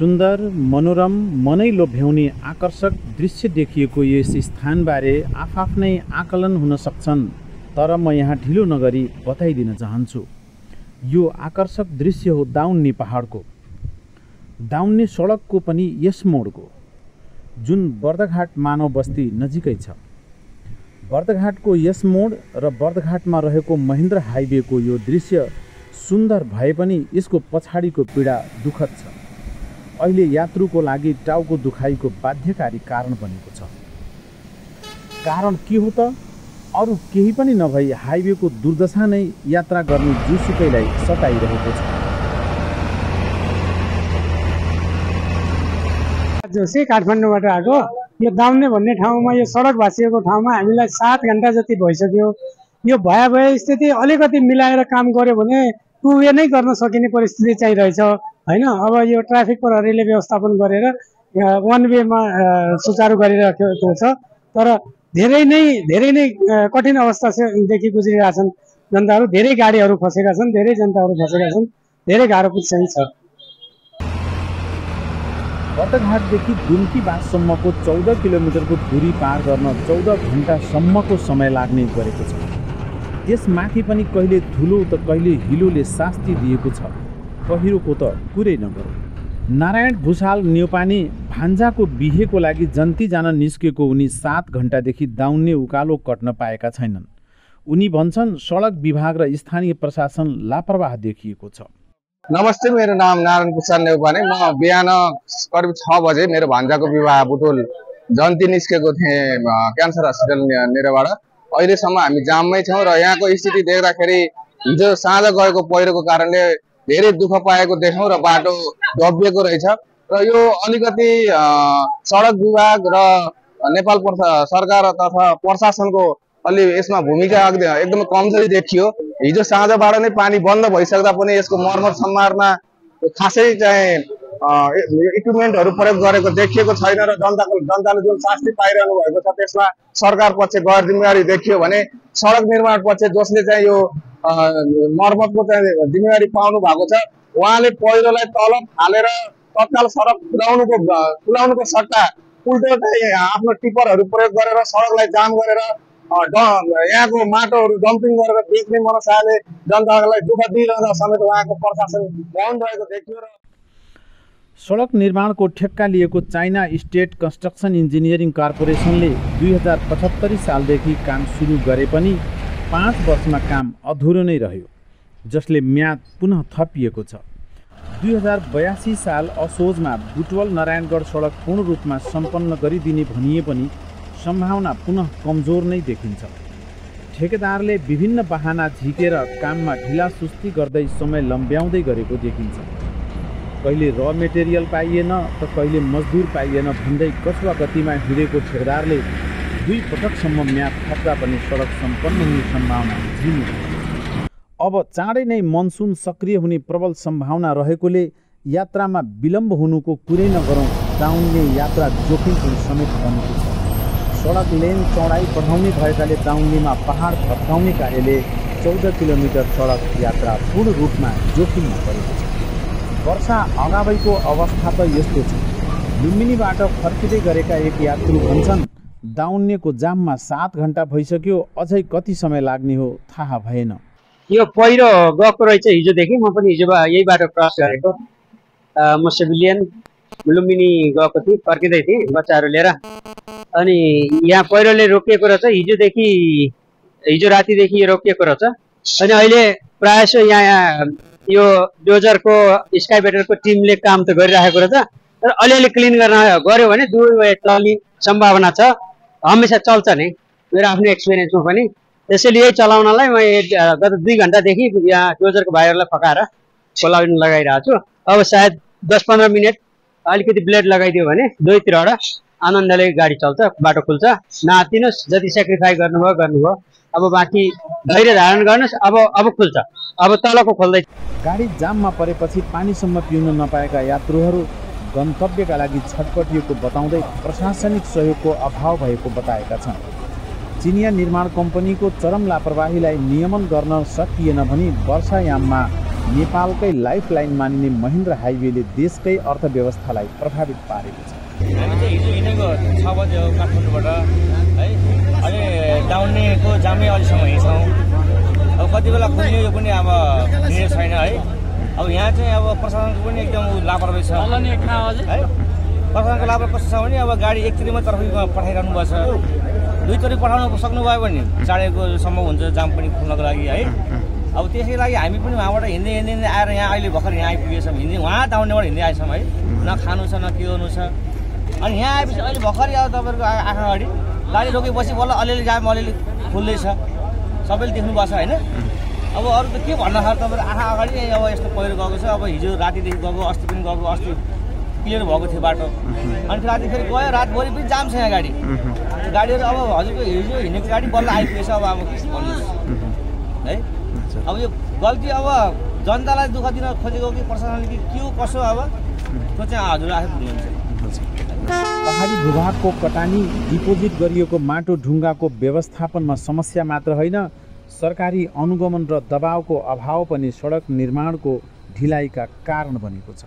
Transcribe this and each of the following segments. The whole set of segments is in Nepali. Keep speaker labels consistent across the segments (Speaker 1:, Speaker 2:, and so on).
Speaker 1: सुन्दर मनोरम मनै लोभ्याउने आकर्षक दृश्य देखिएको यस स्थानबारे आफआफ्नै आकलन हुन सक्छन्, तर म यहाँ ढिलो नगरी बताइदिन चाहन्छु। यो आकर्षक दृश्य हो दाउन्ने पहाडको, दाउन्ने सडकको पनि यस मोडको, जुन बर्दघाट मानव बस्ती नजिकै छ। बर्दघाटको यस मोड र बर्दघाटमा रहेको महेन्द्र हाइवेको यो दृश्य सुन्दर भए पनि यसको पछाडिको पीडा दुःखद छ। अहिले यात्रुको लागि टाउको दुखाइको बाध्यकारी कारण बनेको छ। कारण के हो त? अरू केही पनि नभई हाइवेको दुर्दशा नै यात्रा गर्ने जुसुकैलाई सताइरहेको छ।
Speaker 2: जोशी काठमाडौँबाट आएको। यो दाउन्ने भन्ने ठाउँमा, यो सडक भाँसिएको ठाउँमा हामीलाई 7 घण्टा जति भइसक्यो। यो भए स्थिति अलिकति मिलाएर काम गर्यो भने टु वे नै गर्न सकिने परिस्थिति चाहिँ रहेछ हैन। अब यो ट्राफिक प्रहरीले व्यवस्थापन गरेर वन वेमा सुचारू गरिरहेको छ, तर धेरै नै कठिन अवस्थादेखि गुज्रिरहेछन् जनताहरू। धेरै गाडीहरू फसेका छन्, धेरै जनताहरू फसेका छन्, धेरै गाह्रो चाहिँ छ।
Speaker 1: बर्दघाटदेखि दुम्कीबाससम्मको 14 किलोमिटरको दूरी पार गर्न 14 घण्टासम्मको समय लाग्ने गरेको छ। त्यसमाथि पनि कहिले धुलो त कहिले हिलोले शास्ति दिएको छ। पहिरोको त कुरै नगरौँ। नारायण भुषाल न्यौपाने भान्जाको बिहेको लागि जन्ती जान निस्केको उनी 7 घण्टादेखि दाउन्ने उकालो कट्न पाएका छैनन्। उनी भन्छन् सडक विभाग र स्थानीय प्रशासन लापरवाह देखिएको छ।
Speaker 3: नमस्ते, मेरो नाम नारायण भुषाल न्यौपाने। म बिहान करिब 6 बजे मेरो भान्जाको विवाह बुटोल जन्ती निस्केको थिएँ क्यान्सर हस्पिटल नेरबाट। अहिलेसम्म हामी जाममै छौँ र यहाँको स्थिति देख्दाखेरि हिजो साँझ गएको पहिरोको कारणले धेरै दुःख पाएको देख्यौँ र बाटो दबिएको रहेछ। र यो अलिकति सडक विभाग र नेपाल सरकार तथा प्रशासनको अलि यसमा भूमिका एकदमै कमजोरी देखियो। हिजो साँझबाट नै पानी बन्द भइसक्दा पनि यसको मर्मत सम्मारमा खासै चाहिँ इक्विपमेन्टहरू प्रयोग गरेको देखिएको छैन र जनताले जुन शास्ति पाइरहनु भएको छ त्यसमा सरकार पक्ष गैर जिम्मेवारी देखियो भने सडक निर्माण पक्ष जसले चाहिँ यो मर्मतको चाहिँ जिम्मेवारी पाउनु भएको छ, उहाँले पहिरोलाई तल हालेर तत्काल सडक खुलाउनुको सट्टा उल्टो चाहिँ आफ्नो टिपरहरू प्रयोग गरेर सडकलाई जाम गरेर यहाँको माटोहरू डम्पिङ गरेर बेच्ने मनसाले जनतालाई दुःख दिइरहँदा समेत उहाँको प्रशासन मौन रहेको देखियो। र
Speaker 1: सडक निर्माणको ठेक्का लिएको चाइना स्टेट कन्स्ट्रक्सन इन्जिनियरिङ कर्पोरेसनले 2075 सालदेखि काम सुरु गरे पनि 5 वर्षमा काम अधुरो नै रह्यो, जसले म्याद पुनः थपिएको छ। 2082 साल असोजमा बुटवल नारायणगढ सडक पूर्ण रूपमा सम्पन्न गरिदिने भनिए पनि सम्भावना पुनः कमजोर नै देखिन्छ। ठेकेदारले विभिन्न बहाना झिकेर काममा ढिलासुस्ती गर्दै समय लम्ब्याउँदै गरेको देखिन्छ। कहिले र मेटेरियल पाइएन त कहिले मजदुर पाइएन भन्दै कछुवा गतिमा हिँडेको ठेकेदारले 2 पटकसम्म म्याद थप्दा पनि सडक सम्पन्न हुने सम्भावना झिनो। अब चाँडै नै मनसुन सक्रिय हुने प्रबल सम्भावना रहेकोले यात्रामा विलम्ब हुनुको कुरै नगरौँ, दाउन्ने यात्रा जोखिमपूर्ण समेत बनेको छ। सडक लेन चौडाइ बढाउने भएकाले दाउन्नेमा पहाड भत्काउने कार्यले 14 किलोमिटर सडक यात्रा पूर्ण रूपमा जोखिममा परेको छ। वर्षा अगावैको अवस्था त यस्तो छ। लुम्बिनीबाट फर्किँदै गरेका एक यात्रु भन्छन् दाउन्नेको जाममा 7 घण्टा भइसक्यो, अझै कति समय लाग्ने हो थाहा भएन।
Speaker 2: यो पहिरो गएको रहेछ हिजोदेखि। म पनि हिजो यही बाटो क्रस गरेको। म सिभिलियन लुम्बिनी गएको थिएँ, फर्किँदै थिएँ बच्चाहरू लिएर। अनि यहाँ पहिरोले रोकिएको रहेछ हिजो रातिदेखि यो रोकिएको रहेछ। अनि अहिले प्रायः जसो यहाँ यो डोजरको स्काइबेटरको टिमले काम त गरिराखेको रहेछ, तर अलिअलि क्लिन गऱ्यो भने 2 वे चल्ने सम्भावना छ। हमेसा चल्छ नै, मेरो आफ्नो एक्सपिरियन्समा पनि। त्यसैले यही चलाउनलाई म गत 2 घण्टादेखि यहाँ डोजरको भाइहरूलाई फकाएर खोलाउन लगाइरहेको छु। अब सायद 10-15 मिनट अलिकति ब्लेड लगाइदियो भने दुवैतिरबाट आनन्दले गाडी चल्छ, बाटो खुल्छ। नआत्तिनुहोस्, जति सेक्रिफाई गर्नुभयो। अब बाँकी धैर्य धारण गर्नुहोस्। अब खुल्छ, अब तलको खोल्दै।
Speaker 1: गाडी जाममा परेपछि पानीसम्म पिउन नपाएका यात्रुहरू गन्तव्यका लागि छटपटिएको बताउँदै प्रशासनिक सहयोगको अभाव भएको बताएका छन्। चिनिया निर्माण कम्पनीको चरम लापरवाहीलाई नियमन गर्न सकिएन भनी वर्षायाममा नेपालकै लाइफलाइन मानिने महेन्द्र हाइवेले देशकै अर्थव्यवस्थालाई प्रभावित पारेको छ।
Speaker 4: हामी चाहिँ हिजो हिँडेको 6 बजे हो काठमाडौँबाट है, अहिले डाउनेको जामै अहिलेसम्म हिँड्छौँ। अब कति बेला खुल्ने यो पनि अब निर्णय छैन है। अब यहाँ चाहिँ अब प्रशासनको पनि एकदम लापरवाही छ है। प्रशासनको लापरवाही कस्तो छ भने अब गाडी एकतिरमा तर्फमा पठाइरहनु भएको छ, दुईतर्फ पठाउनु सक्नुभयो भने चाँडैको सम्भव हुन्छ जाम पनि खुल्नको लागि है। अब त्यसै लागि हामी पनि वहाँबाट हिँड्दै आएर यहाँ अहिले भर्खर यहाँ आइपुगेछौँ। हिँड्दै वहाँ डाउनेबाट हिँड्दै आएछौँ है, न खानु छ न के गर्नु छ। अनि यहाँ आएपछि अहिले भर्खरै अब तपाईँहरूको आँखा अगाडि गाडी रोकेपछि बल्ल अलिअलि जाम अलिअलि खुल्दैछ, सबैले देख्नु भएको छ होइन। अब अरू त के भन्नु छ तपाईँहरू आँखा अगाडि अब यस्तो पहिरो गएको छ। अब हिजो रातिदेखि गएको, अस्ति पनि गएको, अस्ति क्लियर भएको थियो बाटो, अनि राति फेरि गयो, रातभरि पनि जाम छ यहाँ गाडी। गाडीहरू अब हजुरको हिजो हिँडेको गाडी बल्ल आइपुगेछ। अब भन्नुहोस् है, अब यो गल्ती अब जनतालाई दुःख दिन खोजेको कि प्रशासनले कि के हो कसो, अब त्यो चाहिँ हजुर आफै बुझ्नुहुन्छ।
Speaker 1: पहाडी भूभागको कटानी, डिपोजिट गरिएको माटो ढुङ्गाको व्यवस्थापनमा समस्या मात्र होइन, सरकारी अनुगमन र दबावको अभाव पनि सडक निर्माणको ढिलाइका कारण बनेको छ,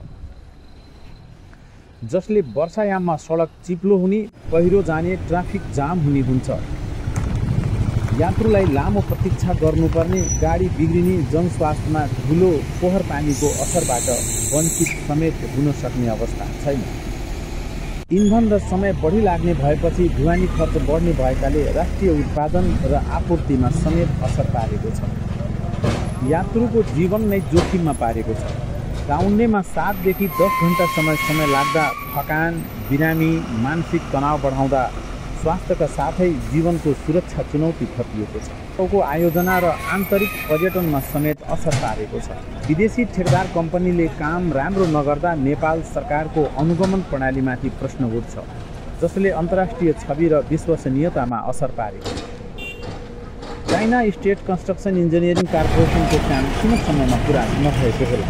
Speaker 1: जसले वर्षायाममा सडक चिप्लो हुने, पहिरो जाने, ट्राफिक जाम हुने हुन्छ। यात्रुलाई लामो प्रतीक्षा गर्नुपर्ने, गाडी बिग्रिने, जनस्वास्थ्यमा धुलो फोहोर पानीको असरबाट वञ्चित समेत हुन सक्ने अवस्था छैन। इन्धन र समय बढी लाग्ने भएपछि ढुवानी खर्च बढ्ने भएकाले राष्ट्रिय उत्पादन र आपूर्तिमा समेत असर पारेको छ। यात्रुको जीवन नै जोखिममा पारेको छ। डाउनेमा 7 देखि 10 घण्टासम्म समय लाग्दा थकान, बिरामी, मानसिक तनाव बढाउँदा स्वास्थ्यका साथै जीवनको सुरक्षा चुनौती थपिएको छ। को आयोजना र आन्तरिक पर्यटनमा समेत असर पारेको छ। विदेशी ठेकेदार कम्पनीले काम राम्रो नगर्दा नेपाल सरकारको अनुगमन प्रणालीमाथि प्रश्न उठ्छ, जसले अन्तर्राष्ट्रिय छवि र विश्वसनीयतामा असर पारेको छ। चाइना स्टेट कन्स्ट्रक्सन इन्जिनियरिङ कार्पोरेसनको काम किन समयमा पुरा नभएको होला?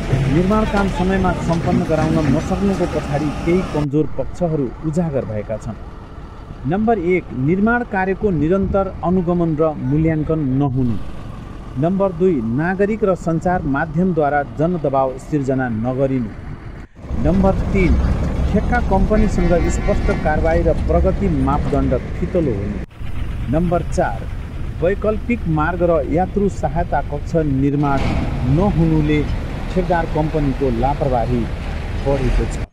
Speaker 1: निर्माण काम समयमा सम्पन्न गराउन नसक्नुको पछाडि केही कमजोर पक्षहरू उजागर भएका छन्। नम्बर 1, निर्माण कार्यको निरन्तर अनुगमन र मूल्याङ्कन नहुनु। नम्बर 2, नागरिक र सञ्चार माध्यमद्वारा जनदबाव सिर्जना नगरिनु। नम्बर 3, ठेक्का कम्पनीसँग स्पष्ट कारबाही र प्रगति मापदण्ड फितलो हुनु। नम्बर 4, वैकल्पिक मार्ग र यात्रु सहायता कक्ष निर्माण नहुनुले ठेकेदार कम्पनीको लापरवाही बढेको छ।